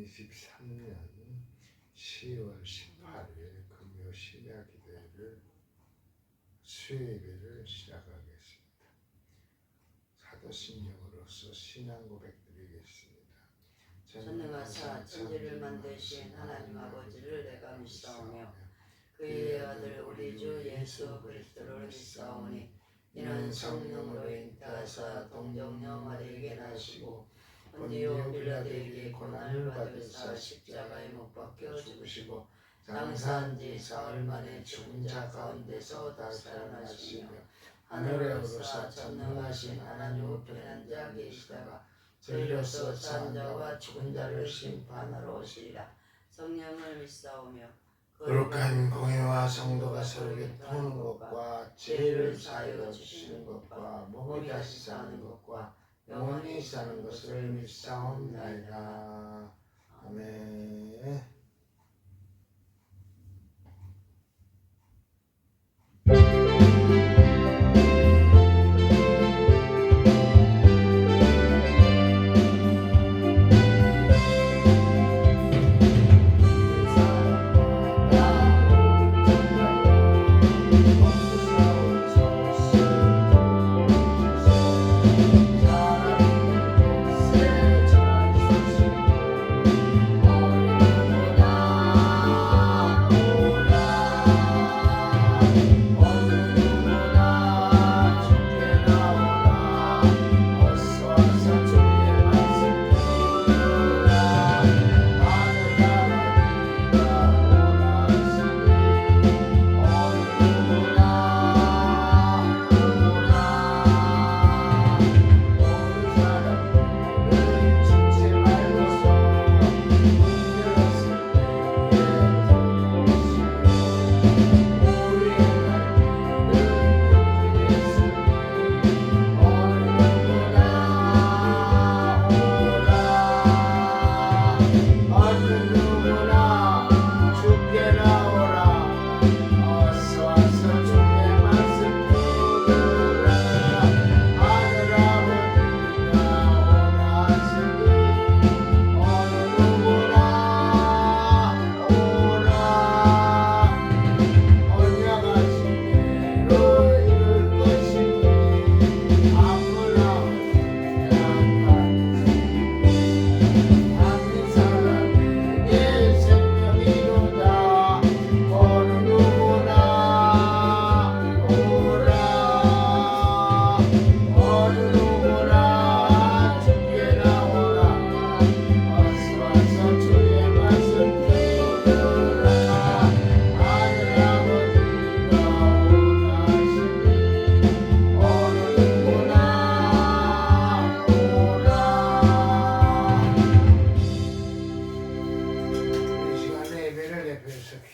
2023년 10월 18일 금요 심야 기도회를 수요예배를 시작하겠습니다. 사도신경으로서 신앙 고백드리겠습니다. 전능하사 천지를 만드신 하나님 아버지를 내가 믿사오며 그의 아들 우리 주 예수 그리스도를 믿사오니 이는 성령으로 잉태하사 동정녀 마리에게 나시고 본디오 빌라도에게 고난을 받으사 십자가에 못 박혀 죽으시고 장사한 지 사흘 만에 죽은 자 가운데서 다시 살아나시며 하늘에 오르사 전능하신 하나님 우편한 자 계시다가 저희로서 산 자와 죽은 자를 심판하러 오시리라. 성령을 믿사오며 거룩한 공회와 성도가 서로 교통하는 것과 죄를 사하여 주시는 것과 몸이 다시 사는 것과 영원히 사는 것을 믿사옵나이다. 아멘.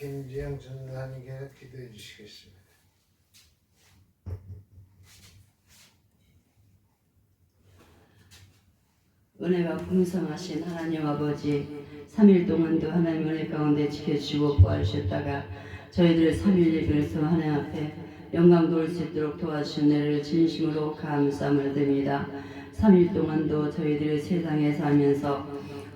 김지영 전사님께서 기도해 주시겠습니다. 은혜가 풍성하신 하나님 아버지, 3일 동안도 하나님 은혜 가운데 지켜주시고 보아주셨다가 저희들 3일 예배에서 하나님 앞에 영광 돌릴 수 있도록 도와주신 은혜를 진심으로 감사함을 드립니다. 3일 동안도 저희들이 세상에 살면서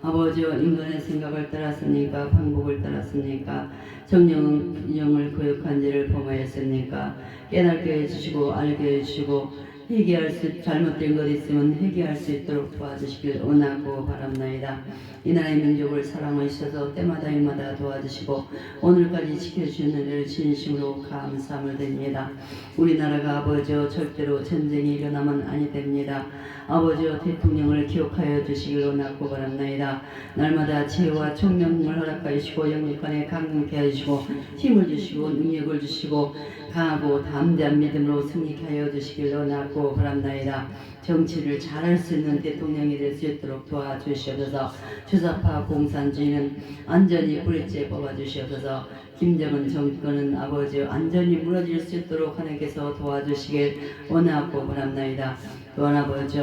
아버지와 인간의 생각을 따랐습니까? 방법을 따랐습니까? 정령을 교육한지를 범하였습니까? 깨닫게 해주시고 알게 해주시고 회개할 수 잘못된 것 있으면 회개할 수 있도록 도와주시길 원하고 바랍나이다. 이 나라의 민족을 사랑하셔서 때마다 일마다 도와주시고 오늘까지 지켜주시는 은혜를 진심으로 감사함을 드립니다. 우리나라가 아버지여 절대로 전쟁이 일어나면 아니 됩니다. 아버지여 대통령을 기억하여 주시길 원하고 바랍나이다. 날마다 지혜와 총명을 허락하시고 영육간에 강림케 하시고 힘을 주시고 능력을 주시고 강하고 담대한 믿음으로 승리케 하여 주시길 원하고 바랍나이다. 정치를 잘할 수 있는 대통령이 될 수 있도록 도와주시옵소서. 주사파 공산주의는 안전히 뿌리째 뽑아주시옵소서. 김정은 정권은 아버지 안전히 무너질 수 있도록 하나님께서 도와주시길 원하고 바랍나이다. 또한 아버지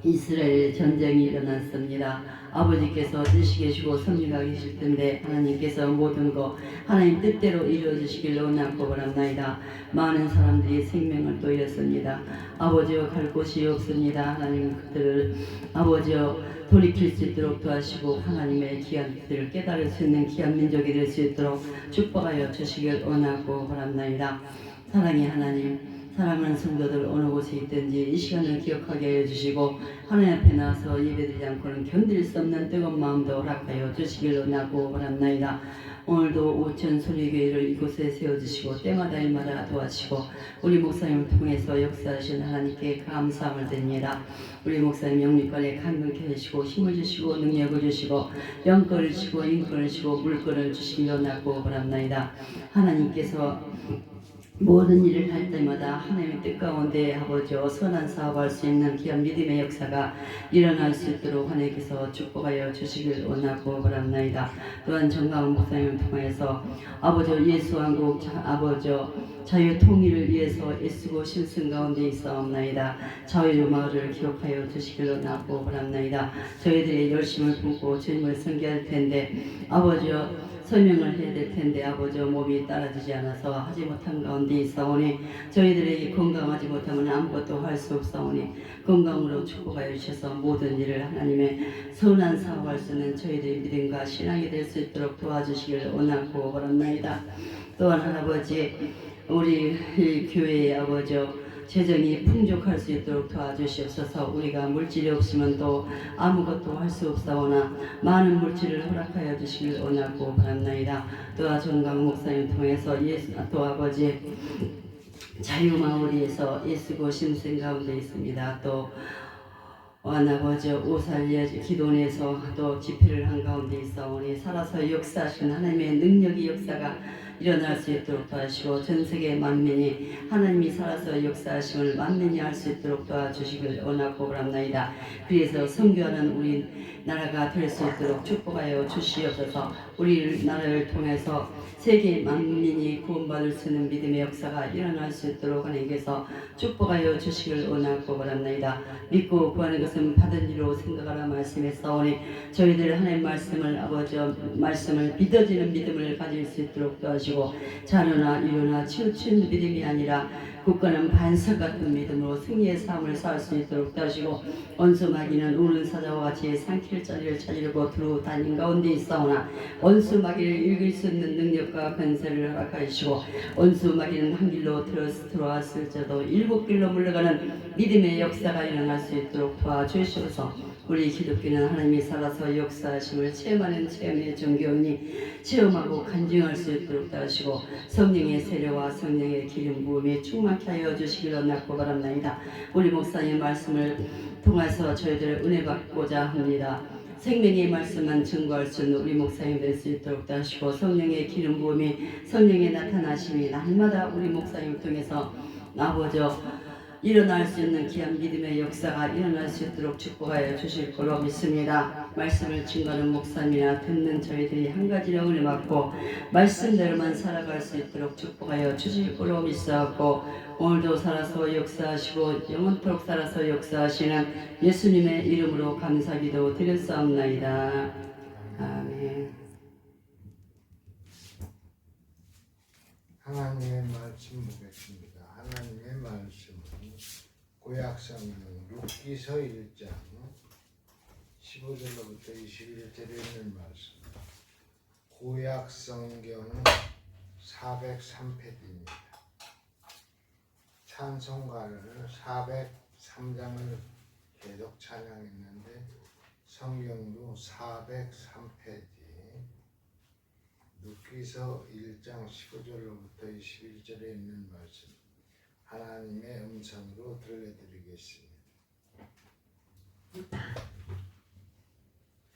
이스라엘 전쟁이 일어났습니다. 아버지께서 뜻이 계시고 섭리가 계실 텐데 하나님께서 모든 것 하나님 뜻대로 이루어지시길 원하고 바랍나이다. 많은 사람들이 생명을 또 잃었습니다. 아버지여 갈 곳이 없습니다. 하나님 그들을 아버지여 돌이킬 수 있도록 도와주시고 하나님의 귀한 뜻을 깨달을 수 있는 귀한 민족이 될 수 있도록 축복하여 주시길 원하고 바랍나이다. 사랑의 하나님, 사랑하는 성도들 어느 곳에 있든지 이 시간을 기억하게 해주시고 하나님 앞에 나와서 예배드리지 않고는 견딜 수 없는 뜨거운 마음도 허락하여 주시길 원하고 바랍나이다. 오늘도 오천 소리교회를 이곳에 세워주시고 때마다 일마다 도와주시고 우리 목사님을 통해서 역사하신 하나님께 감사함을 드립니다. 우리 목사님 영육간에 강건케 하시고 힘을 주시고 능력을 주시고 영권을 주시고 인권을 주시고 물권을 주시길 원하고 바랍나이다. 하나님께서 모든 일을 할 때마다 하나님의 뜻 가운데 아버지여 선한 사업할 수 있는 귀한 믿음의 역사가 일어날 수 있도록 하나님께서 축복하여 주시길 원하고 바랍나이다. 또한 정강훈 목사님을 통해서 아버지여 예수 왕국 아버지여 자유 통일을 위해서 애쓰고 신승 가운데 있사옵나이다. 자유 마을을 기억하여 주시길 원하고 바랍나이다. 저희들이 열심을 품고 주님을 섬겨야 할 텐데 아버지여 설명을 해야 될 텐데 아버지여 몸이 따라주지 않아서 하지 못한 가운데 있사오니 저희들에게 건강하지 못하면 아무것도 할 수 없사오니 건강으로 축복하여 주셔서 모든 일을 하나님의 선한 사업할 수 있는 저희들의 믿음과 신앙이 될 수 있도록 도와주시길 원하고 바랍나이다. 또한 아버지 우리 교회의 아버지여 재정이 풍족할 수 있도록 도와주시옵소서. 우리가 물질이 없으면 또 아무것도 할 수 없사오나 많은 물질을 허락하여 주시길 원하고 바랍나이다. 또한 정강 목사님 통해서 또 아버지 자유마을에서 예수고 신생 가운데 있습니다. 또 아버지 오살리아 기도원에서 또 집회를 한 가운데 있사오니 살아서 역사하신 하나님의 능력의 역사가 일어날 수 있도록 도와주시고 전세계 만민이 하나님이 살아서 역사하심을 만민이 알 수 있도록 도와주시길 원하고 바랍나이다. 그래서 선교하는 우리 나라가 될 수 있도록 축복하여 주시옵소서. 우리 나라를 통해서 세계 만민이 구원받을 수 있는 믿음의 역사가 일어날 수 있도록 하나님께서 축복하여 주시길 원하고 바랍나이다. 믿고 구하는 것은 받은 일로 생각하라 말씀했사오니 저희들 하나님 말씀을 아버지 말씀을 믿어지는 믿음을 가질 수 있도록 도와주시고 자녀나 이루나 치우치는 믿음이 아니라 국가는 반석 같은 믿음으로 승리의 삶을 살 수 있도록 도와주시고 원수 마귀는 우는 사자와 같이 삼킬 자리를 찾으려고 두루 다닌 가운데 있사오나 원수 마귀를 읽을 수 있는 능력과 권세를 허락하시고 원수 마귀는 한 길로 들어왔을지라도 일곱 길로 물러가는 믿음의 역사가 일어날 수 있도록 도와주시옵소서. 우리 기독교는 하나님이 살아서 역사하심을 체험하는 체험의 종교니 체험하고 간증할 수 있도록 도와주시고 성령의 세례와 성령의 기름 부음에 충만케 하여 주시길 원하고 바랍나이다. 우리 목사님 말씀을 통해서 저희들 은혜 받고자 합니다. 생명의 말씀만 증거할 수 있는 우리 목사님 될 수 있도록 하시고 성령의 기름 부음이 성령의 나타나심이 날마다 우리 목사님 통해서 아버지여 일어날 수 있는 귀한 믿음의 역사가 일어날 수 있도록 축복하여 주실 거로 믿습니다. 말씀을 증거하는 목사님이나 듣는 저희들이 한 가지로 은혜 받고 말씀대로만 살아갈 수 있도록 축복하여 주실 거로 믿사옵고 오늘도 살아서 역사하시고 영원토록 살아서 역사하시는 예수님의 이름으로 감사기도 드렸사옵나이다. 아멘. 하나님의 말씀 보겠습니다. 하나님의 말씀은 구약성경 룻기서 1장 15절로부터 21절에 있는 말씀. 구약성경은 403페이지입니다. 찬송가를 403장을 계속 찬양했는데 성경도 403페이지 룻기서 1장 15절로부터 21절에 있는 말씀 하나님의 음성으로 들려드리겠습니다.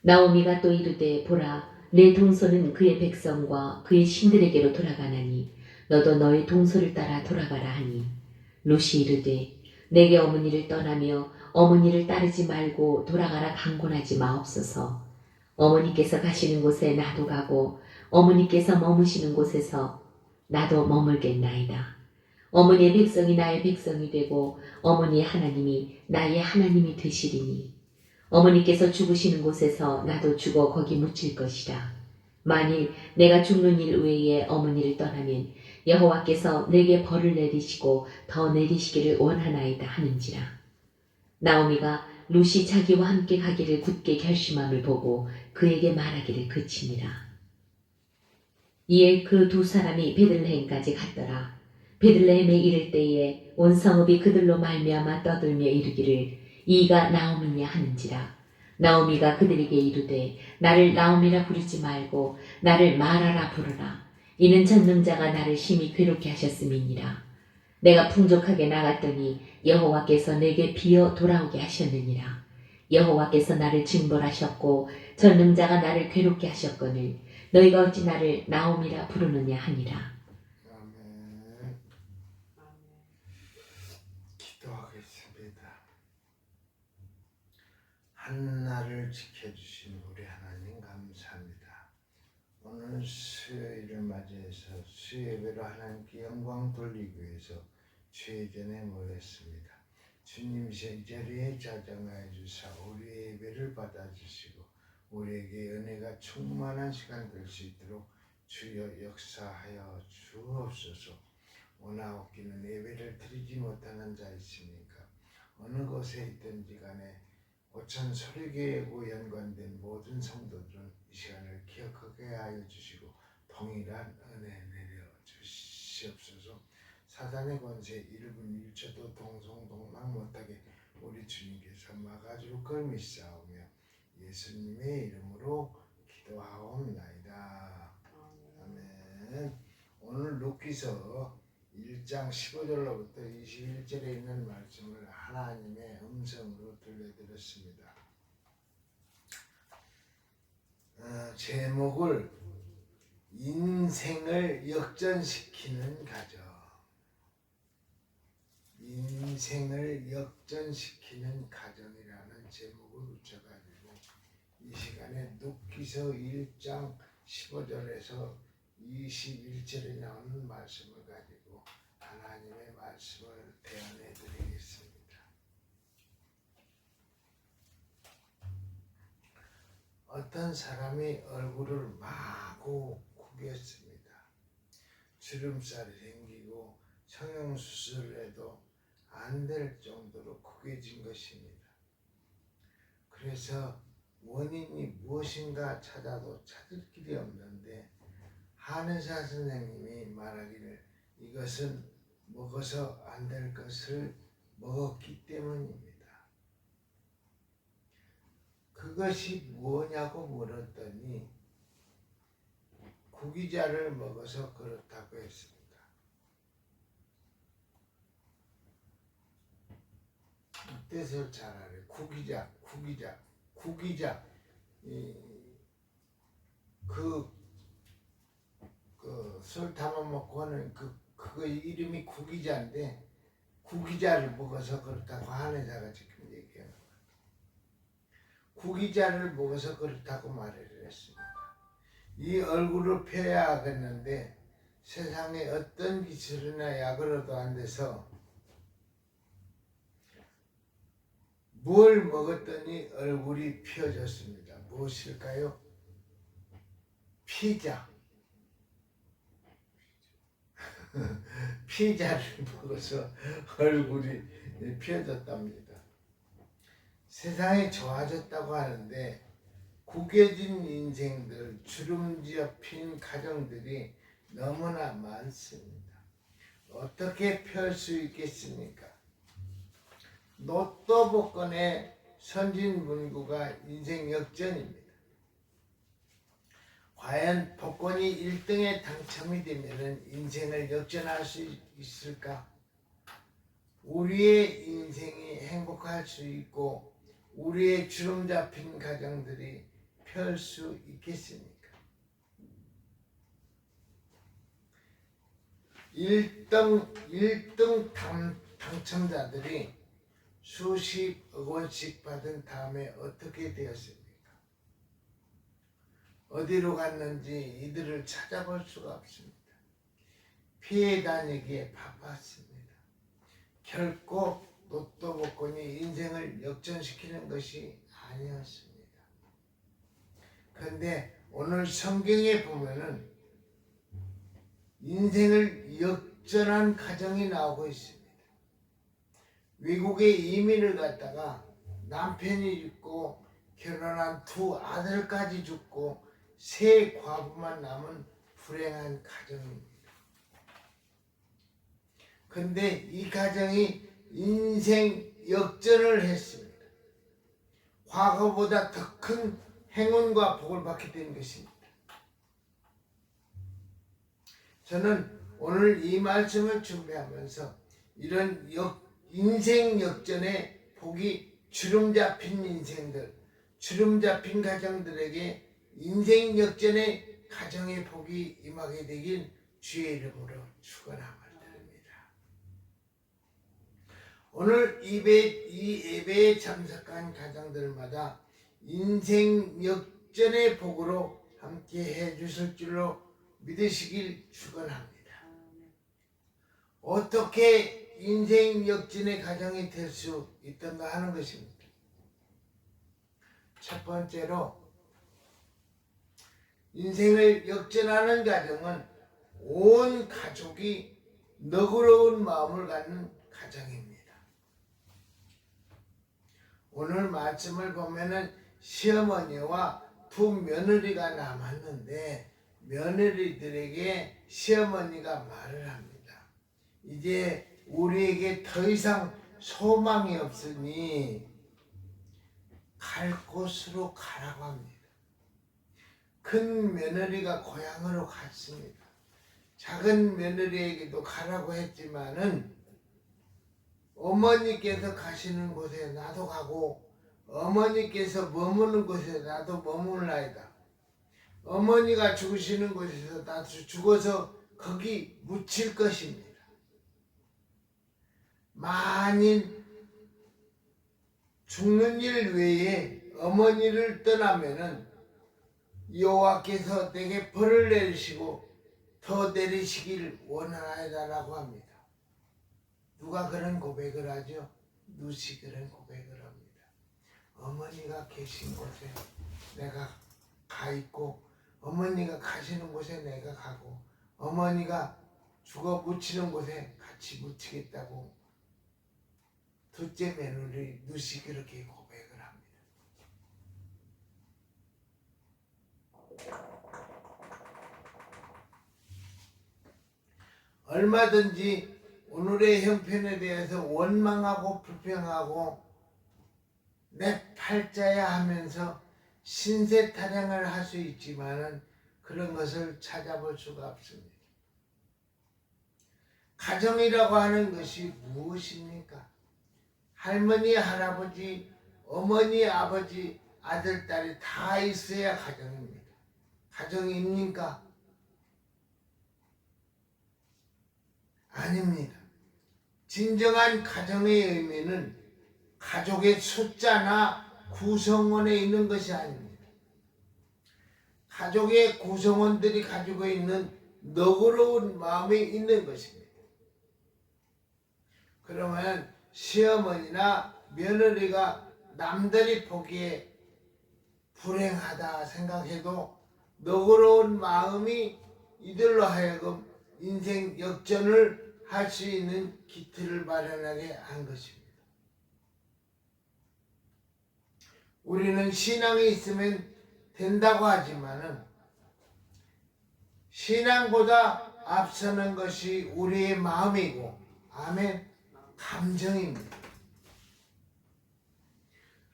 나오미가 또 이르되 보라 내 동서는 그의 백성과 그의 신들에게로 돌아가나니 너도 너의 동서를 따라 돌아가라 하니 룻이 이르되 내게 어머니를 떠나며 어머니를 따르지 말고 돌아가라 강권하지 마옵소서. 어머니께서 가시는 곳에 나도 가고 어머니께서 머무시는 곳에서 나도 머물겠나이다. 어머니의 백성이 나의 백성이 되고 어머니의 하나님이 나의 하나님이 되시리니 어머니께서 죽으시는 곳에서 나도 죽어 거기 묻힐 것이라. 만일 내가 죽는 일 외에 어머니를 떠나면 여호와께서 내게 벌을 내리시고 더 내리시기를 원하나이다 하는지라. 나오미가 룻이 자기와 함께 가기를 굳게 결심함을 보고 그에게 말하기를 그치니라. 이에 그 두 사람이 베들레헴까지 갔더라. 베들레헴에 이를 때에 온 성읍이 그들로 말미암아 떠들며 이르기를 이가 나오미냐 하는지라. 나오미가 그들에게 이르되 나를 나오미라 부르지 말고 나를 마라라 부르라. 이는 전능자가 나를 심히 괴롭게 하셨음이니라. 내가 풍족하게 나갔더니 여호와께서 내게 비어 돌아오게 하셨느니라. 여호와께서 나를 징벌하셨고 전능자가 나를 괴롭게 하셨거늘 너희가 어찌 나를 나오미라 부르느냐 하니라. 아멘. 기도하겠습니다. 한나를 지켜주신 우리 하나님 감사합니다. 오늘 수요일을 맞이해서 수요예배로 하나님께 영광 돌리기 위해서 주의 전에 모였습니다. 주님 이 자리에 자정하여 주사 우리의 예배를 받아주시고 우리에게 은혜가 충만한 시간 될 수 있도록 주여 역사하여 주옵소서. 오나옵기는 예배를 드리지 못하는 자 있습니까? 어느 곳에 있든지 간에 오천 소리교회하고 연관된 모든 성도들은 이 시간을 기억하게 하여 주시고 동일한 은혜 내려 주시옵소서. 사단의 권세 1분 1초도 동성동락 못하게 우리 주님께서 막아줄 걸 믿사오며 예수님의 이름으로 기도하옵나이다. 아멘. 오늘 루키서 1장 15절로부터 21절에 있는 말씀을 하나님의 음성으로 들려드렸습니다. 제목을 인생을 역전시키는 가정. 인생을 역전시키는 가정이라는 제목을 붙여가지고 이 시간에 루키서 1장 15절에서 21절에 나오는 말씀을 가지고 하나님의 말씀을 대언해 드리겠습니다. 어떤 사람이 얼굴을 마구 구겼습니다. 주름살이 생기고 성형수술을 해도 안 될 정도로 구겨진 것입니다. 그래서 원인이 무엇인가 찾아도 찾을 길이 없는데 한의사 선생님이 말하기를 이것은 먹어서 안 될 것을 먹었기 때문입니다. 그것이 뭐냐고 물었더니 구기자를 먹어서 그렇다고 했습니다. 이 뜻을 잘 알아요. 구기자. 술 담아먹고 하는 그거 이름이 구기자인데 구기자를 먹어서 그렇다고 한의사가 지금 얘기하는 거예요. 구기자를 먹어서 그렇다고 말을 했습니다. 이 얼굴을 펴야 하겠는데 세상에 어떤 기술이나 약으로도 안 돼서 뭘 먹었더니 얼굴이 펴졌습니다. 무엇일까요? 피자. 피자를 먹어서 얼굴이 펴졌답니다. 세상이 좋아졌다고 하는데 구겨진 인생들, 주름지어 핀 가정들이 너무나 많습니다. 어떻게 펼 수 있겠습니까? 로또 복권의 선진문구가 인생 역전입니다. 과연 복권이 1등에 당첨이 되면 인생을 역전할 수 있을까? 우리의 인생이 행복할 수 있고 우리의 주름 잡힌 가정들이 펼 수 있겠습니까? 1등 당첨자들이 수십억 원씩 받은 다음에 어떻게 되었습니까? 어디로 갔는지 이들을 찾아볼 수가 없습니다. 피해 다니기에 바빴습니다. 결코 로또 복권이 인생을 역전시키는 것이 아니었습니다. 그런데 오늘 성경에 보면은 인생을 역전한 가정이 나오고 있습니다. 외국에 이민을 갔다가 남편이 죽고 결혼한 두 아들까지 죽고 세 과부만 남은 불행한 가정입니다. 근데 이 가정이 인생 역전을 했습니다. 과거보다 더 큰 행운과 복을 받게 된 것입니다. 저는 오늘 이 말씀을 준비하면서 이런 인생 역전의 복이 주름 잡힌 인생들, 주름 잡힌 가정들에게 인생 역전의 가정의 복이 임하게 되길 주의 이름으로 축원함을 드립니다. 오늘 이 예배에 참석한 가정들마다 인생 역전의 복으로 함께 해주실 줄로 믿으시길 축원합니다. 어떻게 인생 역전의 가정이 될 수 있던가 하는 것입니다. 첫 번째로 인생을 역전하는 가정은 온 가족이 너그러운 마음을 갖는 가정입니다. 오늘 말씀을 보면은 시어머니와 두 며느리가 남았는데 며느리들에게 시어머니가 말을 합니다. 이제 우리에게 더 이상 소망이 없으니 갈 곳으로 가라고 합니다. 큰 며느리가 고향으로 갔습니다. 작은 며느리에게도 가라고 했지만은 어머니께서 가시는 곳에 나도 가고 어머니께서 머무는 곳에 나도 머물나이다. 어머니가 죽으시는 곳에서 나도 죽어서 거기 묻힐 것입니다. 만일 죽는 일 외에 어머니를 떠나면은 여호와께서 내게 벌을 내리시고 더 내리시길 원하나이다라고 합니다. 누가 그런 고백을 하죠? 누시 그런 고백을 합니다. 어머니가 계신 곳에 내가 가 있고 어머니가 가시는 곳에 내가 가고 어머니가 죽어 묻히는 곳에 같이 묻히겠다고 둘째 며느리 누시 그렇게 고백을 합니다. 얼마든지 오늘의 형편에 대해서 원망하고 불평하고 내 팔자야 하면서 신세 타령을 할 수 있지만은 그런 것을 찾아볼 수가 없습니다. 가정이라고 하는 것이 무엇입니까? 할머니, 할아버지, 어머니, 아버지, 아들, 딸이 다 있어야 가정입니다. 가정입니까? 아닙니다. 진정한 가정의 의미는 가족의 숫자나 구성원에 있는 것이 아닙니다. 가족의 구성원들이 가지고 있는 너그러운 마음이 있는 것입니다. 그러면 시어머니나 며느리가 남들이 보기에 불행하다 생각해도 너그러운 마음이 이들로 하여금 인생 역전을 할 수 있는 기틀을 마련하게 한 것입니다. 우리는 신앙이 있으면 된다고 하지만은 신앙보다 앞서는 것이 우리의 마음이고, 아멘, 감정입니다.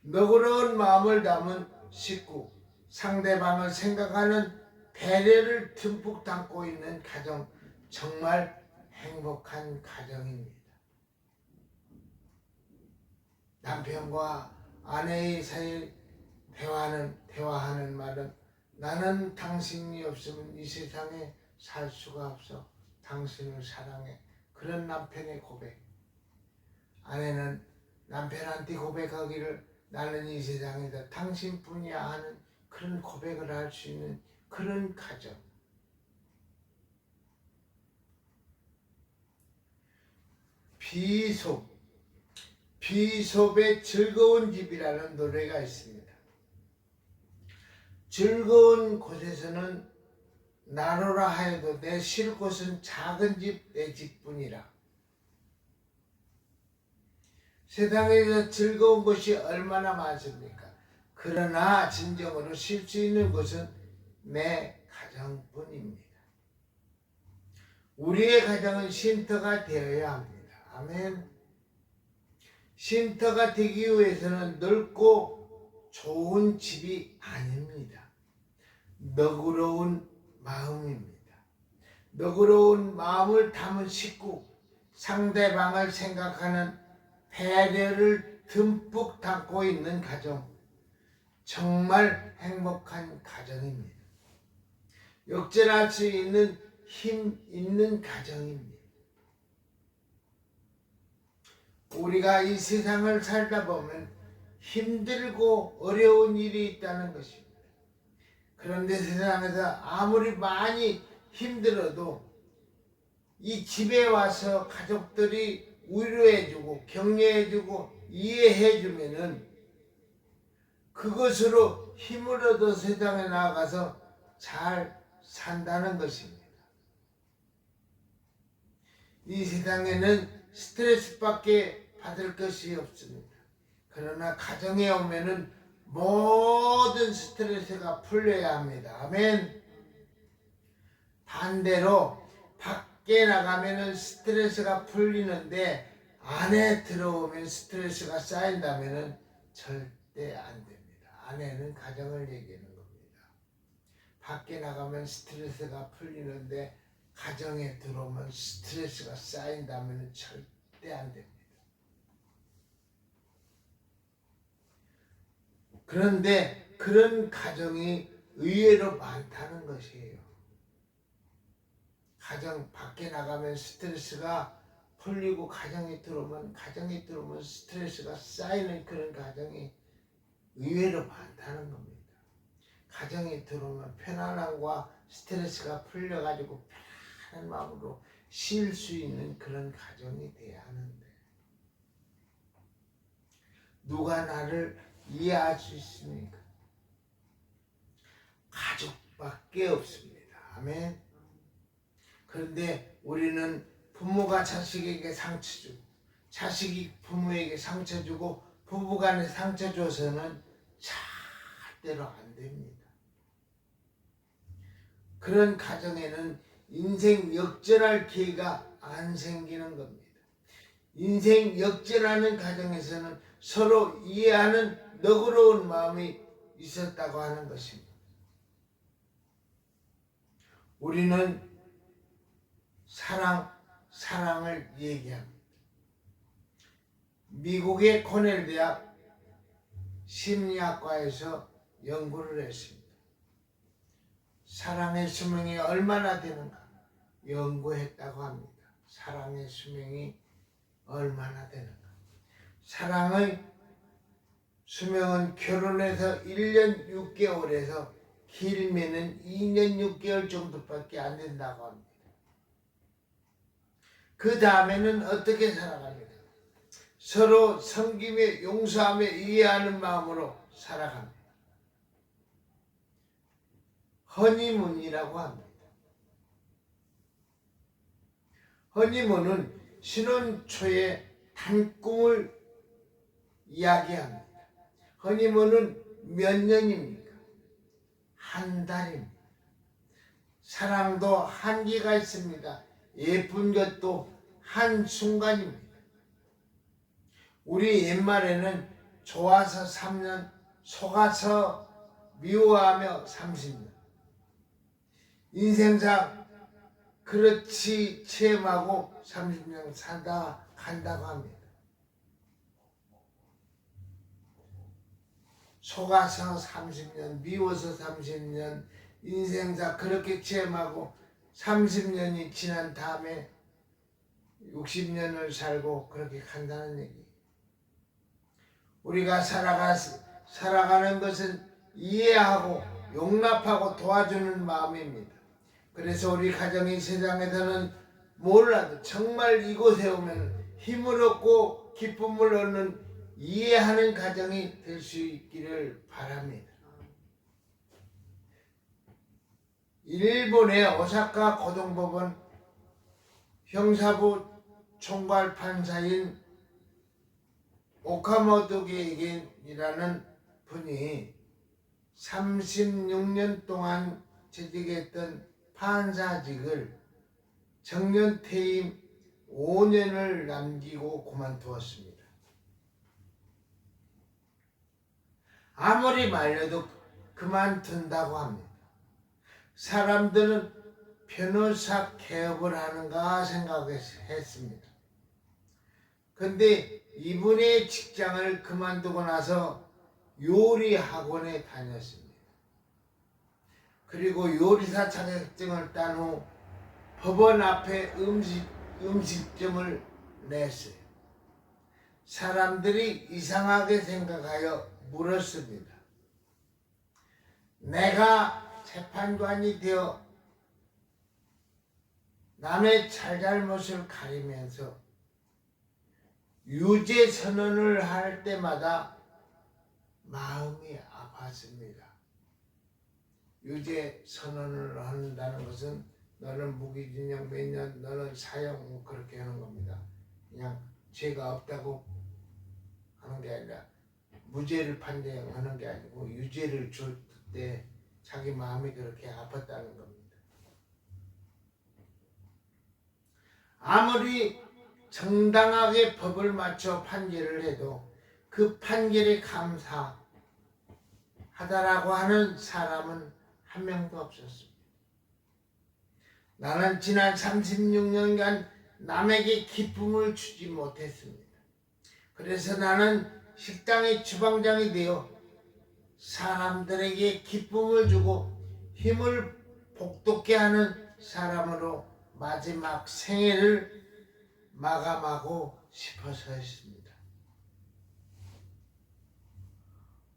너그러운 마음을 담은 식구, 상대방을 생각하는 배려를 듬뿍 담고 있는 가정, 정말 행복한 가정입니다. 남편과 아내의 사이 대화하는 말은 나는 당신이 없으면 이 세상에 살 수가 없어. 당신을 사랑해. 그런 남편의 고백. 아내는 남편한테 고백하기를 나는 이 세상에서 당신뿐이야 하는 그런 고백을 할 수 있는 그런 가정. 비숍의 즐거운 집이라는 노래가 있습니다. 즐거운 곳에서는 나로라 하여도 내 쉴 곳은 작은 집 내 집뿐이라. 세상에서 즐거운 곳이 얼마나 많습니까? 그러나 진정으로 쉴 수 있는 곳은 내 가정뿐입니다. 우리의 가정은 쉼터가 되어야 합니다. 아멘. 쉼터가 되기 위해서는 넓고 좋은 집이 아닙니다. 너그러운 마음입니다. 너그러운 마음을 담은 식구, 상대방을 생각하는 배려를 듬뿍 담고 있는 가정, 정말 행복한 가정입니다. 역전할 수 있는 힘 있는 가정입니다. 우리가 이 세상을 살다 보면 힘들고 어려운 일이 있다는 것입니다. 그런데 세상에서 아무리 많이 힘들어도 이 집에 와서 가족들이 위로해주고 격려해주고 이해해주면은 그것으로 힘을 얻어 세상에 나가서 잘 산다는 것입니다. 이 세상에는 스트레스밖에 받을 것이 없습니다. 그러나 가정에 오면은 모든 스트레스가 풀려야 합니다. 아멘. 반대로 밖에 나가면은 스트레스가 풀리는데 안에 들어오면 스트레스가 쌓인다면은 절대 안 됩니다. 안에는 가정을 얘기하는 겁니다. 밖에 나가면 스트레스가 풀리는데 가정에 들어오면 스트레스가 쌓인다면은 절대 안 됩니다. 그런데 그런 가정이 의외로 많다는 것이에요. 가정 밖에 나가면 스트레스가 풀리고 가정에 들어오면 스트레스가 쌓이는 그런 가정이 의외로 많다는 겁니다. 가정에 들어오면 편안함과 스트레스가 풀려가지고 편한 마음으로 쉴 수 있는 그런 가정이 돼야 하는데 누가 나를 이해할 수 있습니까? 가족밖에 없습니다. 아멘. 그런데 우리는 부모가 자식에게 상처 주고 자식이 부모에게 상처 주고 부부간에 상처 줘서는 절대로 안 됩니다. 그런 가정에는 인생 역전할 기회가 안 생기는 겁니다. 인생 역전하는 가정에서는 서로 이해하는 너그러운 마음이 있었다고 하는 것입니다. 우리는 사랑을 얘기합니다. 미국의 코넬 대학 심리학과에서 연구를 했습니다. 사랑의 수명이 얼마나 되는가 연구했다고 합니다. 사랑의 수명이 얼마나 되는가. 사랑의 수명은 결혼해서 1년 6개월에서 길면은 2년 6개월 정도밖에 안 된다고 합니다. 그 다음에는 어떻게 살아갑니까? 서로 섬김에 용서하며 이해하는 마음으로 살아갑니다. 허니문이라고 합니다. 허니문은 신혼 초에 단꿈을 이야기합니다. 허니문은 몇 년입니까? 한 달입니다. 사랑도 한계가 있습니다. 예쁜 것도 한순간입니다. 우리 옛말에는 좋아서 3년, 속아서 미워하며 30년. 인생사 그렇지 체험하고 30년 살다가 간다고 합니다. 속아서 30년, 미워서 30년, 인생사 그렇게 체험하고 30년이 지난 다음에 60년을 살고 그렇게 간다는 얘기. 우리가 살아가는 것은 이해하고 용납하고 도와주는 마음입니다. 그래서 우리 가정이 세상에서는 몰라도 정말 이곳에 오면 힘을 얻고 기쁨을 얻는 이해하는 가정이 될 수 있기를 바랍니다. 일본의 오사카 고등법원 형사부 총괄 판사인 오카모토 게이겐이라는 분이 36년 동안 재직했던 판사직을 정년 퇴임 5년을 남기고 그만두었습니다. 아무리 말려도 그만둔다고 합니다. 사람들은 변호사 개업을 하는가 생각했습니다. 근데 이분의 직장을 그만두고 나서 요리 학원에 다녔습니다. 그리고 요리사 자격증을 딴 후 법원 앞에 음식점을 냈어요. 사람들이 이상하게 생각하여 물었습니다. 내가 재판관이 되어 남의 잘잘못을 가리면서 유죄 선언을 할 때마다 마음이 아팠습니다. 유죄 선언을 한다는 것은 너는 무기징역 몇 년, 너는 사형 그렇게 하는 겁니다. 그냥 죄가 없다고 하는 게 아니라 무죄를 판정하는 게 아니고 유죄를 줄 때 자기 마음이 그렇게 아팠다는 겁니다. 아무리 정당하게 법을 맞춰 판결을 해도 그 판결에 감사하다라고 하는 사람은 한 명도 없었습니다. 나는 지난 36년간 남에게 기쁨을 주지 못했습니다. 그래서 나는 식당의 주방장이 되어 사람들에게 기쁨을 주고 힘을 복돋게 하는 사람으로 마지막 생애를 마감하고 싶어서였습니다.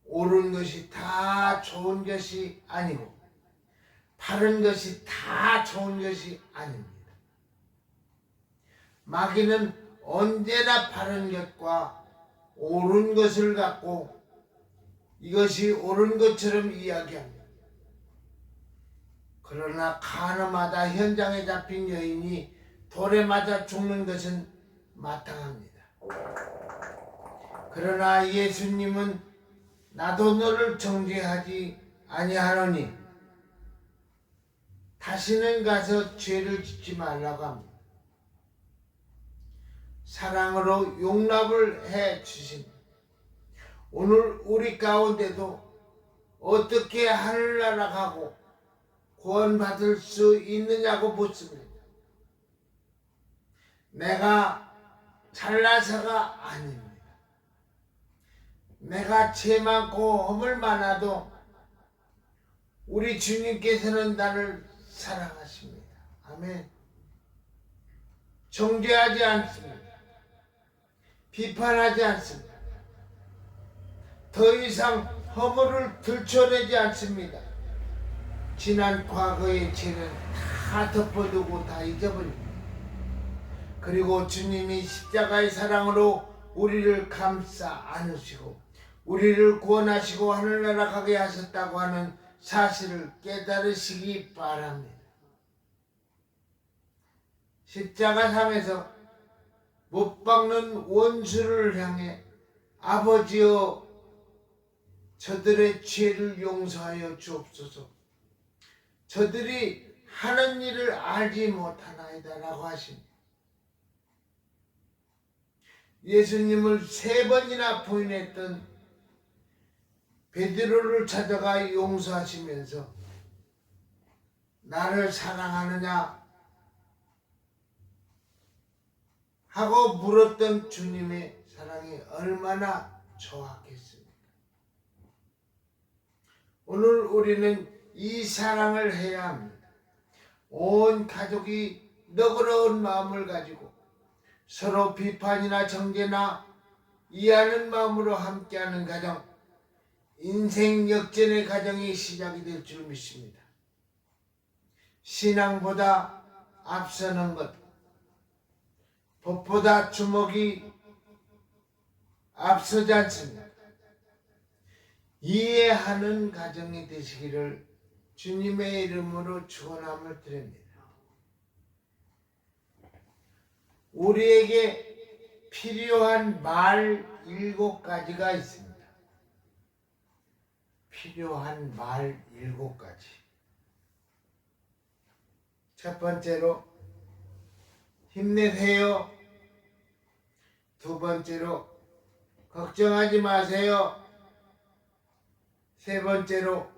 옳은 것이 다 좋은 것이 아니고 바른 것이 다 좋은 것이 아닙니다. 마귀는 언제나 바른 것과 옳은 것을 갖고 이것이 옳은 것처럼 이야기합니다. 그러나 가늠하다 현장에 잡힌 여인이 돌에 맞아 죽는 것은 마땅합니다. 그러나 예수님은 나도 너를 정죄하지 아니하노니 다시는 가서 죄를 짓지 말라고 합니다. 사랑으로 용납을 해 주십니다. 오늘 우리 가운데도 어떻게 하늘나라 가고 구원받을 수 있느냐고 묻습니다. 내가 잘나서가 아닙니다. 내가 죄 많고 허물 많아도 우리 주님께서는 나를 사랑하십니다. 아멘. 정죄하지 않습니다. 비판하지 않습니다. 더 이상 허물을 들춰내지 않습니다. 지난 과거의 죄는 다 덮어두고 다 잊어버립니다. 그리고 주님이 십자가의 사랑으로 우리를 감싸 안으시고 우리를 구원하시고 하늘나라 가게 하셨다고 하는 사실을 깨달으시기 바랍니다. 십자가상에서 못 박는 원수를 향해 아버지여 저들의 죄를 용서하여 주옵소서. 저들이 하는 일을 알지 못하나이다 라고 하십니다. 예수님을 3번이나 부인했던 베드로를 찾아가 용서하시면서 나를 사랑하느냐 하고 물었던 주님의 사랑이 얼마나 정확했습니까? 오늘 우리는 이 사랑을 해야 합니다. 온 가족이 너그러운 마음을 가지고 서로 비판이나 정죄나 이해하는 마음으로 함께하는 가정, 인생 역전의 가정이 시작이 될 줄 믿습니다. 신앙보다 앞서는 것, 법보다 주먹이 앞서지 않습니다. 이해하는 가정이 되시기를 주님의 이름으로 축원함을 드립니다. 우리에게 필요한 말 7가지가 있습니다. 필요한 말 7가지. 첫 번째로 힘내세요. 두 번째로 걱정하지 마세요. 세 번째로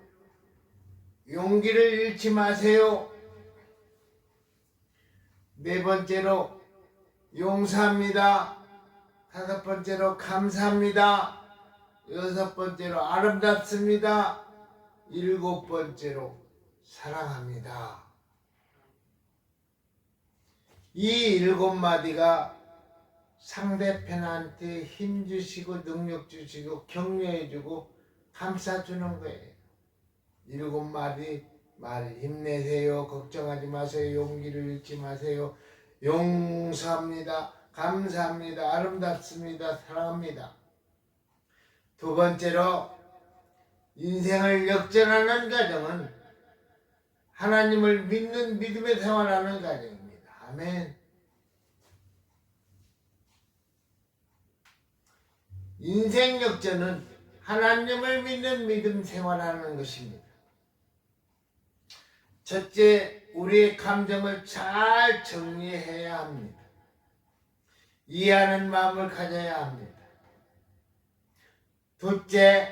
용기를 잃지 마세요. 네 번째로 용서합니다. 다섯 번째로 감사합니다. 여섯 번째로 아름답습니다. 일곱 번째로 사랑합니다. 이 7마디가 상대편한테 힘 주시고 능력 주시고 격려해 주고 감싸 주는 거예요. 7마디 말 힘내세요. 걱정하지 마세요. 용기를 잃지 마세요. 용서합니다. 감사합니다. 아름답습니다. 사랑합니다. 두 번째로 인생을 역전하는 가정은 하나님을 믿는 믿음의 생활하는 가정입니다. 아멘. 인생 역전은 하나님을 믿는 믿음 생활하는 것입니다. 첫째, 우리의 감정을 잘 정리해야 합니다. 이해하는 마음을 가져야 합니다. 둘째,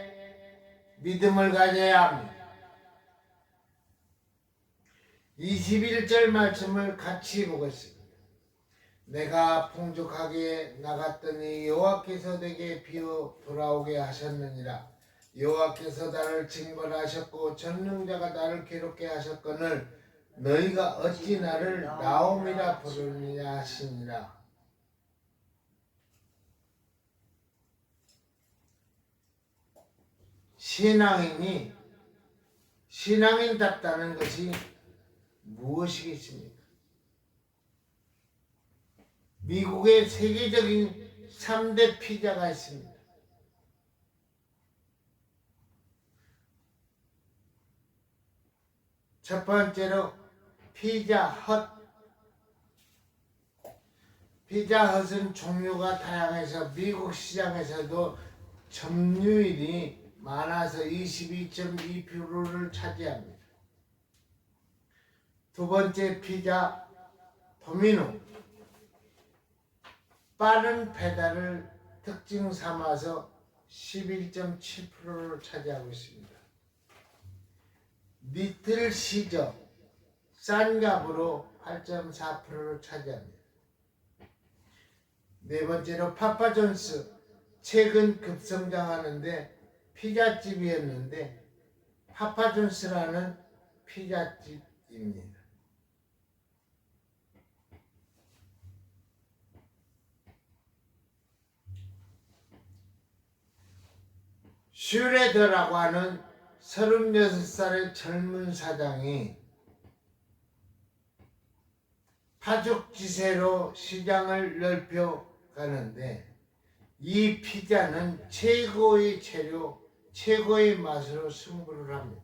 믿음을 가져야 합니다. 21절 말씀을 같이 보겠습니다. 내가 풍족하게 나갔더니 여호와께서 내게 비어 돌아오게 하셨느니라. 여호와께서 나를 징벌하셨고 전능자가 나를 괴롭게 하셨거늘 너희가 어찌 나를 나옴이라 부르느냐 하시니라. 신앙인답다는 것이 무엇이겠습니까? 미국의 세계적인 3대 피자가 있습니다. 첫 번째로 피자헛. 피자헛은 종류가 다양해서 미국 시장에서도 점유율이 많아서 22.2%를 차지합니다. 두 번째 피자 도미노. 빠른 배달을 특징 삼아서 11.7%를 차지하고 있습니다. 리틀 시저 싼 값으로 8.4%를 차지합니다. 네 번째로 파파존스. 최근 급성장하는데 피자집이었는데 파파존스라는 피자집입니다. 슈레더라고 하는 36살의 젊은 사장이 파죽지세로 시장을 넓혀가는데 이 피자는 최고의 재료, 최고의 맛으로 승부를 합니다.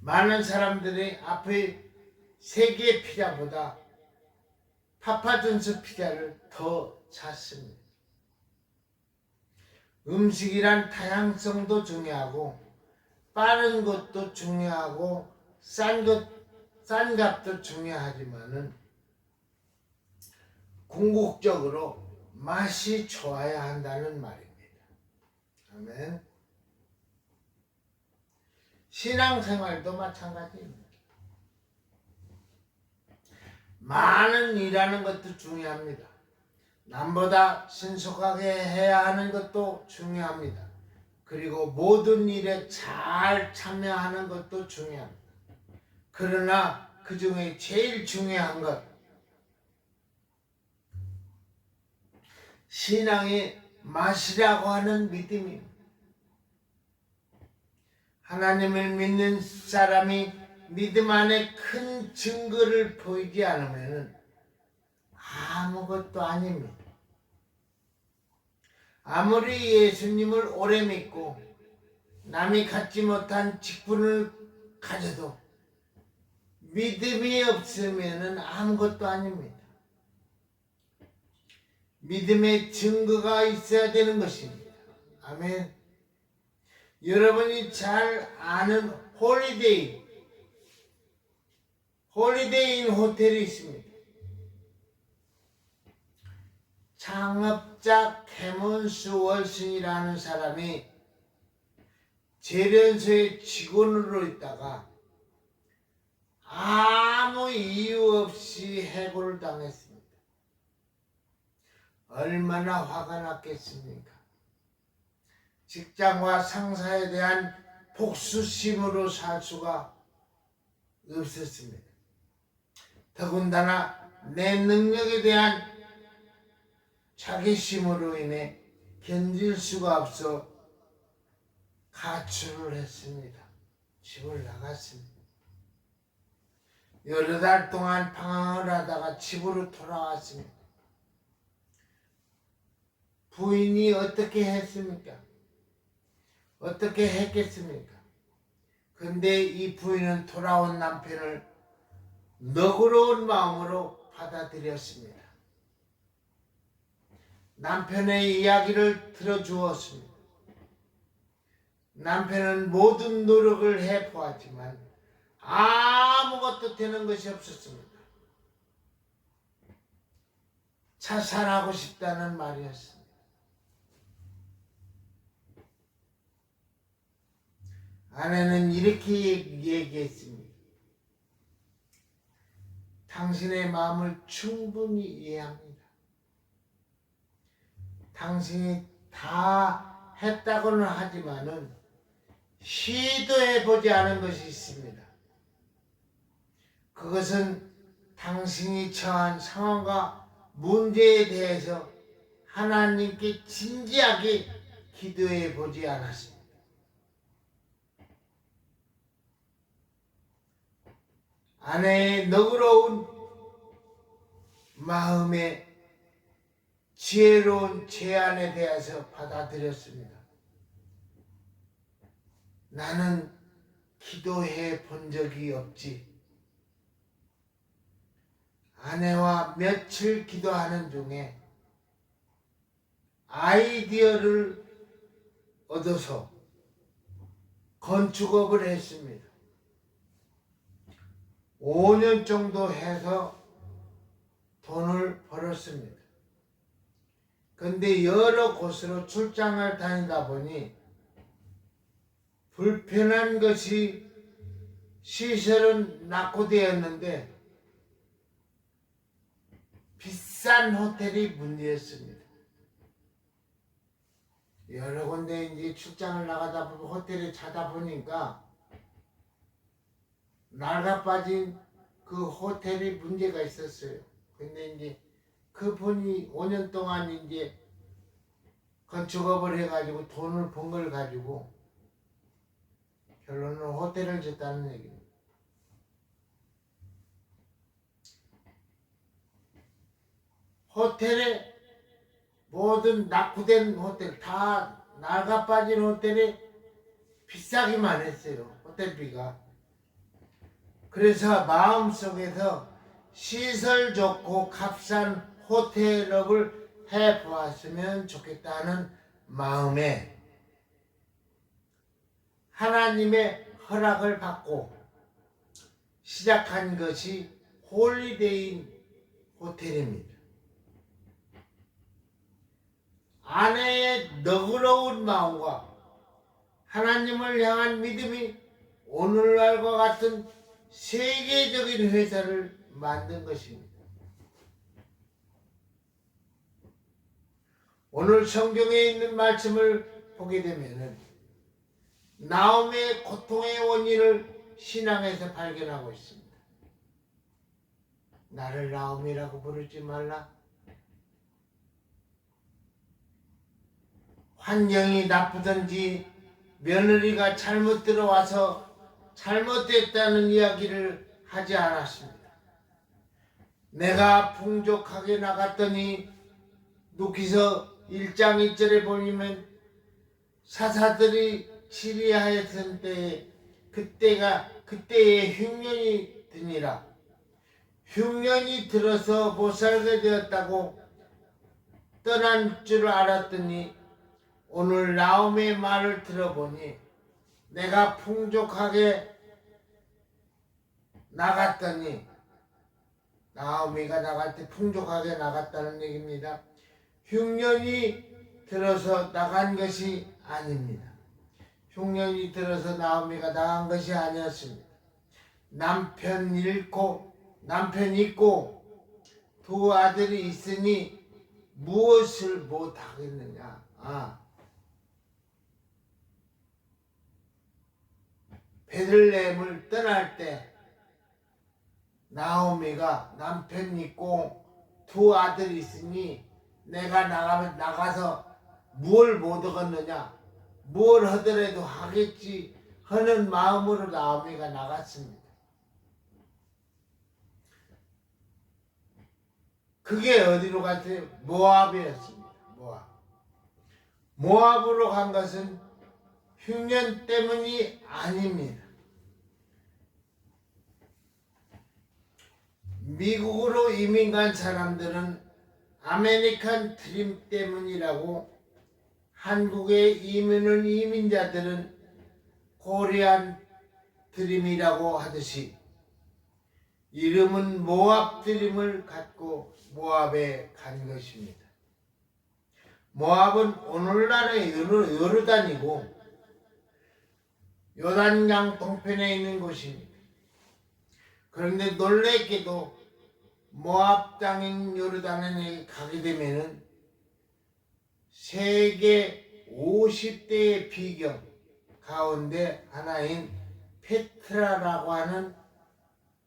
많은 사람들이 앞의 세계 피자보다 파파존스 피자를 더 찾습니다. 음식이란 다양성도 중요하고 빠른 것도 중요하고 싼 값도 중요하지만은 궁극적으로 맛이 좋아야 한다는 말입니다. 아멘. 신앙생활도 마찬가지입니다. 많은 일하는 것도 중요합니다. 남보다 신속하게 해야 하는 것도 중요합니다. 그리고 모든 일에 잘 참여하는 것도 중요합니다. 그러나 그 중에 제일 중요한 것, 신앙의 맛이라고 하는 믿음입니다. 하나님을 믿는 사람이 믿음 안에 큰 증거를 보이지 않으면 아무것도 아닙니다. 아무리 예수님을 오래 믿고 남이 갖지 못한 직분을 가져도 믿음이 없으면 아무것도 아닙니다. 믿음의 증거가 있어야 되는 것입니다. 아멘. 여러분이 잘 아는 홀리데이인 호텔이 있습니다. 창업자 캐먼스 월슨이라는 사람이 재련소의 직원으로 있다가 아무 이유 없이 해고를 당했습니다. 얼마나 화가 났겠습니까? 직장과 상사에 대한 복수심으로 살 수가 없었습니다. 더군다나 내 능력에 대한 자괴심으로 인해 견딜 수가 없어 가출을 했습니다. 집을 나갔습니다. 여러 달 동안 방황을 하다가 집으로 돌아왔습니다. 부인이 어떻게 했습니까? 어떻게 했겠습니까? 근데 이 부인은 돌아온 남편을 너그러운 마음으로 받아들였습니다. 남편의 이야기를 들어주었습니다. 남편은 모든 노력을 해보았지만 아무것도 되는 것이 없었습니다. 자살하고 싶다는 말이었습니다. 아내는 이렇게 얘기했습니다. 당신의 마음을 충분히 이해합니다. 당신이 다 했다고는 하지만은 시도해보지 않은 것이 있습니다. 그것은 당신이 처한 상황과 문제에 대해서 하나님께 진지하게 기도해보지 않았습니다. 아내의 너그러운 마음의 지혜로운 제안에 대해서 받아들였습니다. 나는 기도해 본 적이 없지. 아내와 며칠 기도하는 중에 아이디어를 얻어서 건축업을 했습니다. 5년 정도 해서 돈을 벌었습니다. 근데 여러 곳으로 출장을 다니다 보니 불편한 것이 시설은 낙후되었는데 비싼 호텔이 문제였습니다. 여러 군데 이제 출장을 나가다 보면 호텔에 자다 보니까 낡아빠진 그 호텔이 문제가 있었어요. 근데 이제 그분이 5년 동안 이제 건축업을 해가지고 돈을 번 걸 가지고 결론은 호텔을 짓다는 얘기입니다. 호텔에 모든 낙후된 호텔 다 낡아빠진 호텔에 비싸기만 했어요. 호텔비가. 그래서 마음속에서 시설 좋고 값싼 호텔업을 해보았으면 좋겠다는 마음에 하나님의 허락을 받고 시작한 것이 홀리데이 호텔입니다. 아내의 너그러운 마음과 하나님을 향한 믿음이 오늘날과 같은 세계적인 회사를 만든 것입니다. 오늘 성경에 있는 말씀을 보게 되면은 나오미의 고통의 원인을 신앙에서 발견하고 있습니다. 나를 나오미라고 부르지 말라. 환경이 나쁘든지 며느리가 잘못 들어와서 잘못됐다는 이야기를 하지 않았습니다. 내가 풍족하게 나갔더니 누기서 1장 1절에 보면 사사들이 치리하였던 때에 그때에 흉년이 드니라. 흉년이 들어서 못 살게 되었다고 떠난 줄 알았더니 오늘 나오미의 말을 들어보니 내가 풍족하게 나갔더니, 나오미가 나갈 때 풍족하게 나갔다는 얘기입니다. 흉년이 들어서 나간 것이 아닙니다. 흉년이 들어서 나오미가 나간 것이 아니었습니다. 남편 있고 두 아들이 있으니 무엇을 못하겠느냐. 베들레헴을 떠날 때 나오미가 남편 있고 두 아들이 있으니 내가 나가서 무엇을 못 얻었느냐, 무엇을 하더라도 하겠지 하는 마음으로 나오미가 나갔습니다. 그게 어디로 갔어요? 모압이었습니다. 모압으로 간 것은 흉년 때문이 아닙니다. 미국으로 이민 간 사람들은 아메리칸 드림 때문이라고, 한국에 이민은 이민자들은 코리안 드림이라고 하듯이 이름은 모압 드림을 갖고 모압에 간 것입니다. 모압은 오늘날의 요르단이고 요단강 동편에 있는 곳입니다. 그런데 놀랍게도 모압 땅인 요르단에 가게 되면은 세계 50대의 비경 가운데 하나인 페트라라고 하는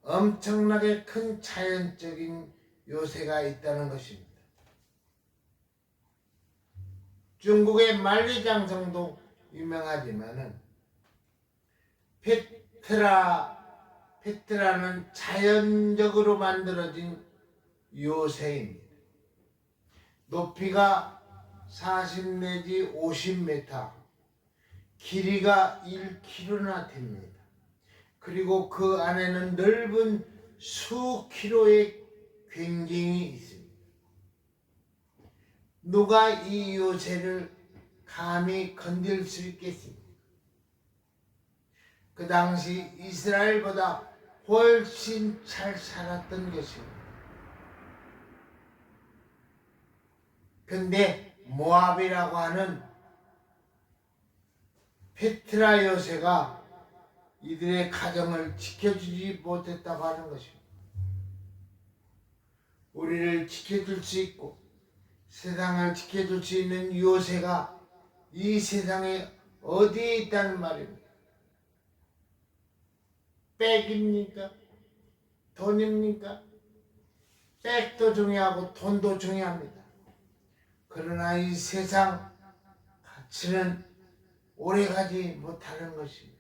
엄청나게 큰 자연적인 요새가 있다는 것입니다. 중국의 만리장성도 유명하지만은 페트라는 자연적으로 만들어진 요새입니다. 높이가 40 내지 50m, 길이가 1km나 됩니다. 그리고 그 안에는 넓은 수킬로의 굉장히 있습니다. 누가 이 요새를 감히 건들 수 있겠습니까? 그 당시 이스라엘보다 훨씬 잘 살았던 것입니다. 근데 모압이라고 하는 페트라 요새가 이들의 가정을 지켜주지 못했다고 하는 것입니다. 우리를 지켜줄 수 있고 세상을 지켜줄 수 있는 요새가 이 세상에 어디에 있다는 말입니다. 백입니까? 돈입니까? 백도 중요하고 돈도 중요합니다. 그러나 이 세상 가치는 오래가지 못하는 것입니다.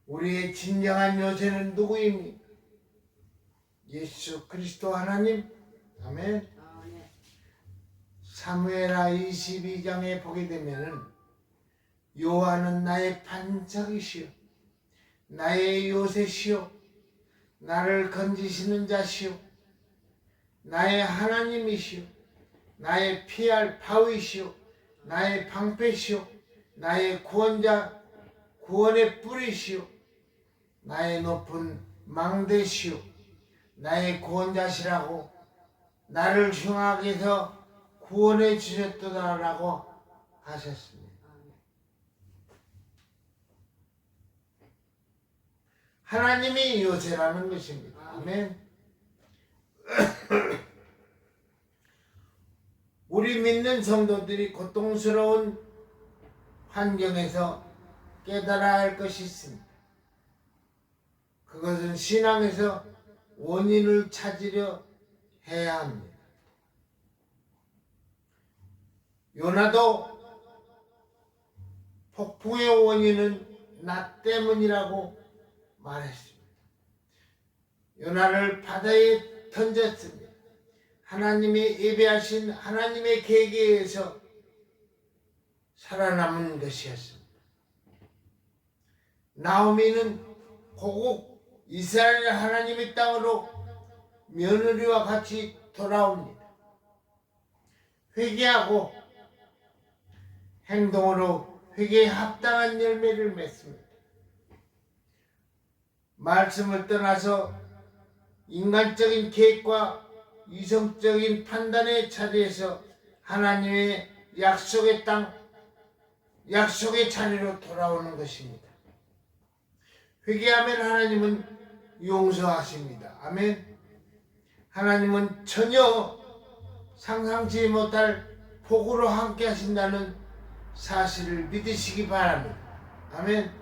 우리의 진정한 요새는 누구입니까? 예수 그리스도 하나님. 아멘. 사무엘하 22장에 보게 되면은 여호와는 나의 반석이시요 나의 요새시요 나를 건지시는 자시요 나의 하나님이시요 나의 피할 바위시요 나의 방패시요 나의 구원의 뿌리시요 나의 높은 망대시요 나의 구원자시라고 나를 흉악에 해서 구원해 주셨도다라고 하셨습니다. 하나님이 요새라는 것입니다. 아멘. 우리 믿는 성도들이 고통스러운 환경에서 깨달아야 할 것이 있습니다. 그것은 신앙에서 원인을 찾으려 해야 합니다. 요나도 폭풍의 원인은 나 때문이라고 말했습니다. 요나를 바다에 던졌습니다. 하나님이 예배하신 하나님의 계획에 의해서 살아남은 것이었습니다. 나오미는 고국 이스라엘 하나님의 땅으로 며느리와 같이 돌아옵니다. 회개하고 행동으로 회개에 합당한 열매를 맺습니다. 말씀을 떠나서 인간적인 계획과 이성적인 판단의 자리에서 하나님의 약속의 땅, 약속의 자리로 돌아오는 것입니다. 회개하면 하나님은 용서하십니다. 아멘. 하나님은 전혀 상상치 못할 복으로 함께 하신다는 사실을 믿으시기 바랍니다. 아멘.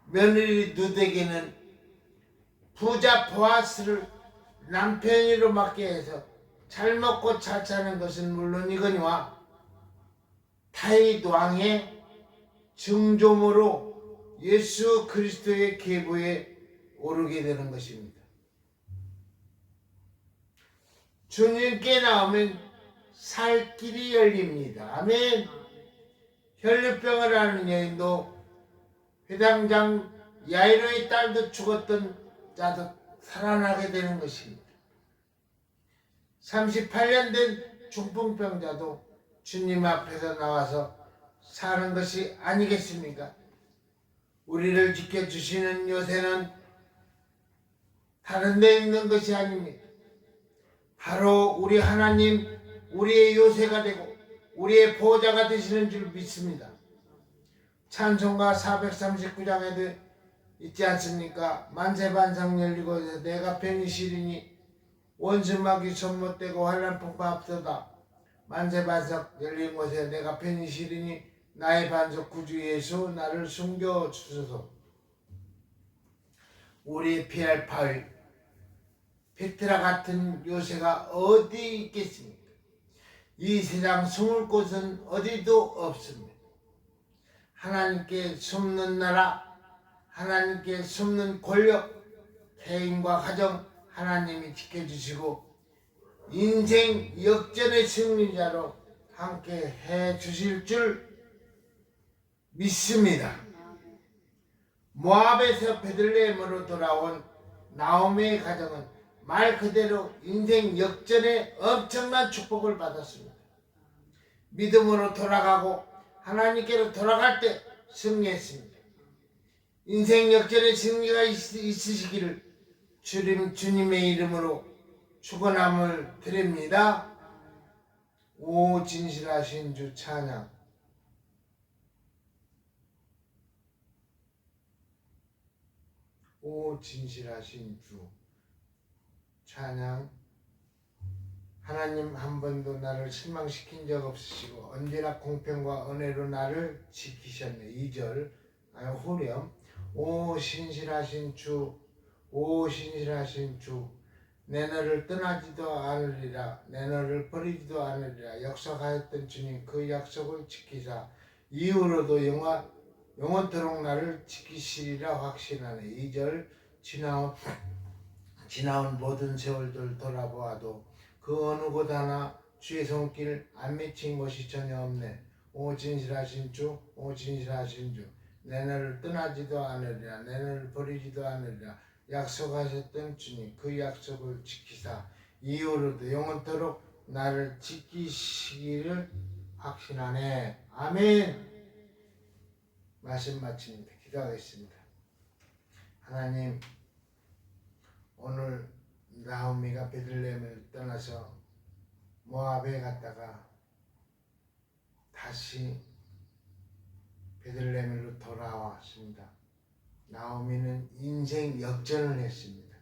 며느리 누덱에는 부자 보아스를 남편으로 맡게 해서 잘 먹고 잘 사는 것은 물론이거니와 다윗 왕의 증조모로 예수 그리스도의 계보에 오르게 되는 것입니다. 주님께 나오면 살 길이 열립니다. 아멘. 혈류병을 앓는 여인도 회당장 야이로의 딸도 죽었던 자도 살아나게 되는 것입니다. 38년 된 중풍병자도 주님 앞에서 나와서 사는 것이 아니겠습니까? 우리를 지켜주시는 요새는 다른 데 있는 것이 아닙니다. 바로 우리 하나님, 우리의 요새가 되고 우리의 보호자가 되시는 줄 믿습니다. 찬송가 439장에도 있지 않습니까? 만세반상 열리고 내가 편히 쉬리니 원수막이 손못대고 환난풍파 앞서다. 만세반상 열린 곳에 내가 편히 쉬리니 나의 반석 구주 예수 나를 숨겨주소서. 우리 피할 바위 페트라 같은 요새가 어디 있겠습니까? 이 세상 숨을 곳은 어디도 없습니다. 하나님께 숨는 나라, 하나님께 숨는 권력, 개인과 가정 하나님이 지켜주시고 인생 역전의 승리자로 함께 해주실 줄 믿습니다. 모압에서 베들레헴으로 돌아온 나오미의 가정은 말 그대로 인생 역전의 엄청난 축복을 받았습니다. 믿음으로 돌아가고 하나님께로 돌아갈 때 승리했습니다. 인생 역전의 승리가 있으시기를 주님의 이름으로 축원함을 드립니다. 오 진실하신 주 찬양. 오 진실하신 주 찬양. 하나님 한 번도 나를 실망시킨 적 없으시고 언제나 공평과 은혜로 나를 지키셨네. 2절 후렴. 오 신실하신 주, 오 신실하신 주, 내 너를 떠나지도 않으리라, 내 너를 버리지도 않으리라. 약속하였던 주님 그 약속을 지키사 이후로도 영원토록 나를 지키시리라 확신하네. 2절 지나온 모든 세월들 돌아보아도 그 어느 곳 하나 주의 손길 안 맺힌 곳이 전혀 없네. 오 진실하신 주, 오 진실하신 주, 내 너를 떠나지도 않으리라, 내 너를 버리지도 않으리라. 약속하셨던 주님 그 약속을 지키사 이후로도 영원토록 나를 지키시기를 확신하네. 아멘. 말씀 마칩니다. 기도하겠습니다. 하나님, 오늘 나오미가 베들레헴을 떠나서 모압에 갔다가 다시 베들레헴으로 돌아왔습니다. 나오미는 인생 역전을 했습니다.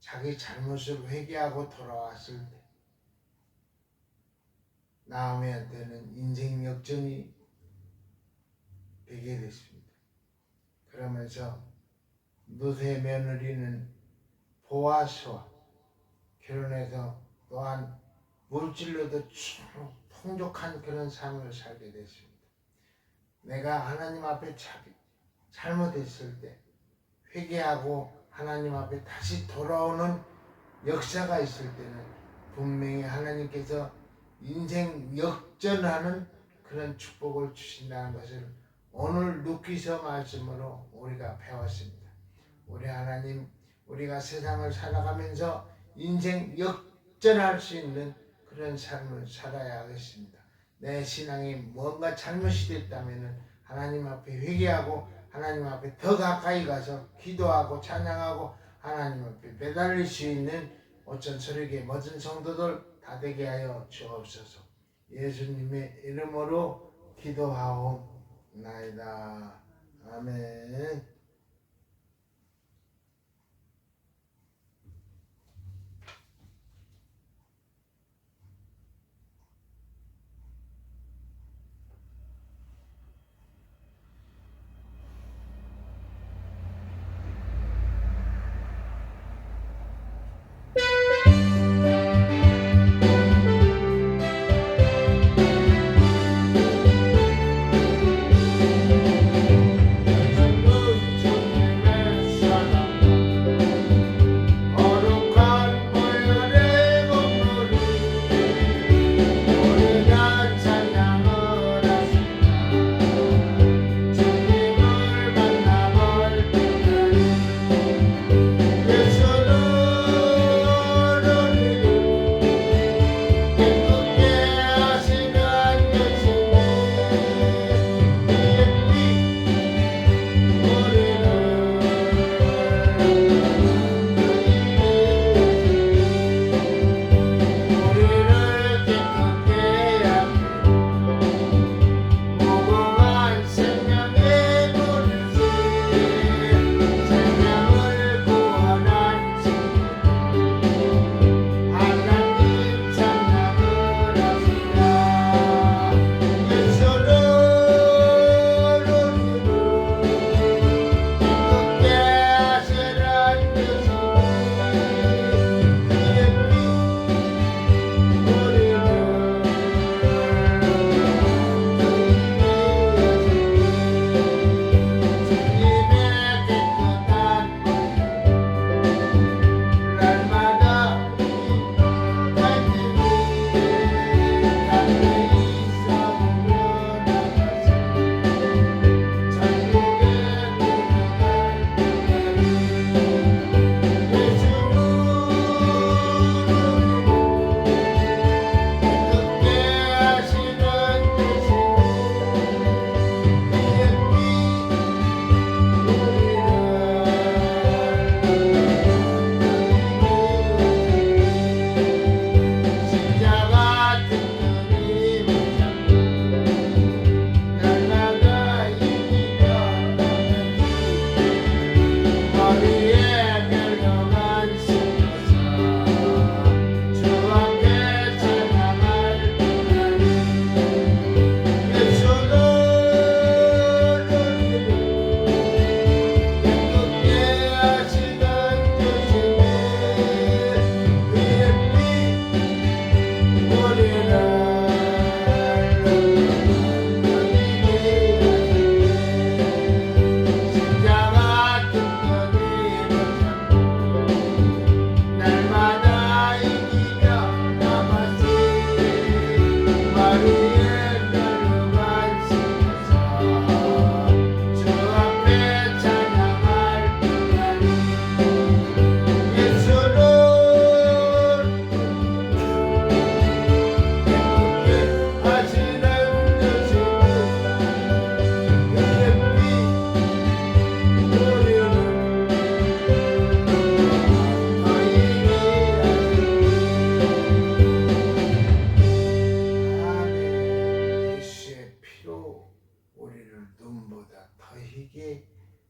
자기 잘못을 회개하고 돌아왔을 때 나오미한테는 인생 역전이 되게 됐습니다. 그러면서 노새 며느리는 보아스와 결혼해서 또한 물질로도 풍족한 그런 삶을 살게 됐습니다. 내가 하나님 앞에 잘못했을 때 회개하고 하나님 앞에 다시 돌아오는 역사가 있을 때는 분명히 하나님께서 인생 역전하는 그런 축복을 주신다는 것을 오늘 누키서 말씀으로 우리가 배웠습니다. 우리 하나님, 우리가 세상을 살아가면서 인생 역전할 수 있는 그런 삶을 살아야 하겠습니다. 내 신앙이 뭔가 잘못이 됐다면 하나님 앞에 회개하고 하나님 앞에 더 가까이 가서 기도하고 찬양하고 하나님 앞에 매달릴 수 있는 오천 서력의 모든 성도들 다 되게 하여 주옵소서. 예수님의 이름으로 기도하옵나이다. 아멘.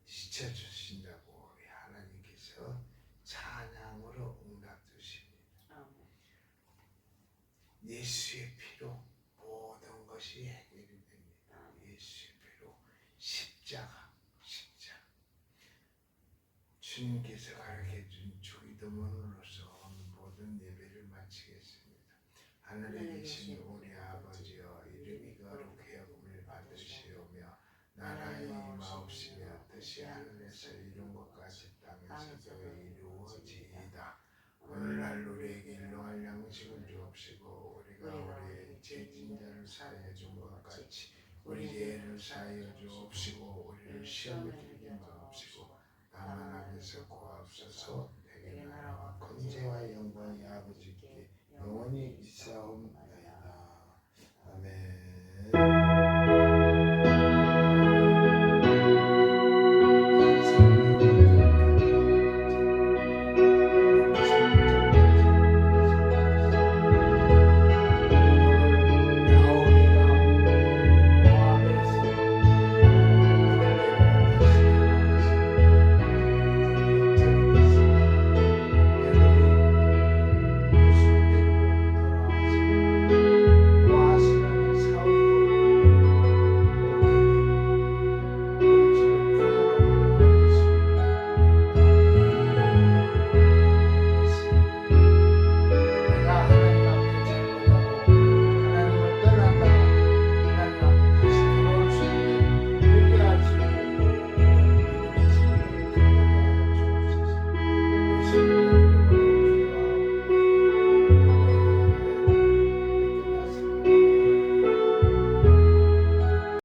지켜주신다고 우리 하나님께서 찬양으로 응답 주십니다. 예수의 피로 모든 것이 해결이 됩니다. 예수의 피로 십자가 주님께서 가르쳐준 주기도문으로서 모든 예배를 마치겠습니다. 하늘에 계신 우리 아버지여, 이름이 거룩히 여김을 받으시오며 나라의 임하옵시며 뜻이 하늘에서 이룬 것 같이 땅에서 땅에서도 이루어지이다. 오늘날 우리에게 일용할 양식을 주옵시고 우리가 우리의 죄진자를 사하여 준 것 같이 우리 죄를 사하여 주옵시고 우리를 시험에 들게 마옵시고 다만 악에서 구하옵소서. 대개 나라와 권세와 영광이 아버지께 영원히 있사옵나이다.